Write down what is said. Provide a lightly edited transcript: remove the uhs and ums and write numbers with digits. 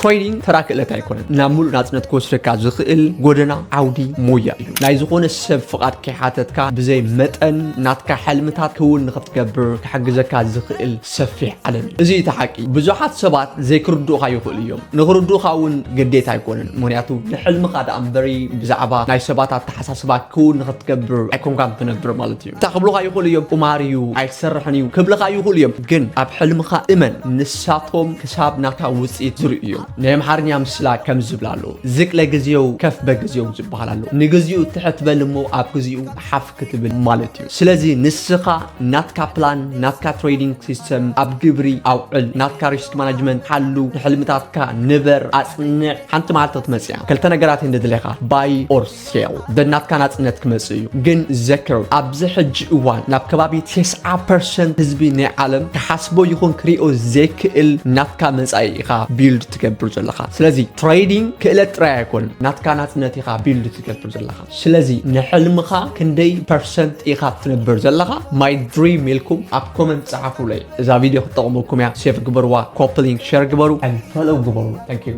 ትሬዲንግ ተራ ክእለት ኣይኮነን ናብ ሙሉእ ናጽነት ክወስደካ ዝኽእል ጎደና ዓውዲ ሞያ እዩ ናይ ዝኾነ ሰብ ፍቓድ ከይሓተትካ ብዘይ መጠን ናትካ ሕልምታት ክውን ንኽትገብር ክሕግዘካ ዝኽእል ሰፊሕ ዓለም እዩ እዚ እቲ ሓቂ ብዙሓት ሰባት ዘይክርድኡኻ ይኽእሉ እዮም ንኽርድኡኻ እውን ግዴታ ኣይኮነን ምክንያቱ ንሕልምኻ ዳ እምበሪ ብዛዕባ ናይ ሰባት ኣተሓሳስባ ክውን ንኽትገብር ኣይኮንካን ትነብር ማለት እዩ እንታይ ክብሉኻ ይኽእሉ እዮም ቁማር እዩ ኣይሰርሕን እዩ ክብልኻ ይኽእሉ እዮም ግን ኣብ ሕልምኻ እመን ንሳቶም ክሳብ ናታ ውፅኢት ዝርኡ እዮም ናይ ኣምሓርኛ ምስላ ከም ዝብላሉ ዝቅ ለግዚኡ ከፍ በግዚኡ ዝብሃላሉ ንግዚኡ ትሕትበል እሞ ኣብ ግዚኡ ሓፍ ክትብል ማለት እዩ ስለዚ ንስኻ ናትካ ፕላን ናትካ ትሬዲንግ ሲስተም ኣብ ግብሪ ኣውዕል ናትካ ሪስክ ማናጅመንት ሓሉ ንሕልምታትካ ንበር ኣጽንዕ ሓንቲ መዓልቲ ክትመጽያ ክልተ ነገራት እንደድለኻ ባይ ኦር ሴል ደናትካ ናጽነት ክመጽእ እዩ ግን ዘክር ኣብዚ ሕጂ እዋን ናብ ከባቢ 90% ህዝቢ ናይ ዓለም ክሓስቦ ይኹን ክሪኦ ዘይክእል ናትካ መጻኢ ኢኻ ቢልድ ትገብር ዘለኻ ስለዚ ትሬዲንግ ክእለት ጥራይ ኣይኮነን ናትካ ናጽነት ኢኻ ቢልድ ትገብር ዘለኻ ስለዚ ንሕልምኻ ክንደይ ፐርሰንት ኢኻ ትነብር ዘለኻ ማይ ድሪም ኢልኩም ኣብ ኮመንት ጻሓፉ ለይ እዛ ቪድዮ ክትጠቕመኩም እያ ሴቭ ግበርዋ ኮፕሊንግ ሼር ግበሩ and follow ግበሩ thank you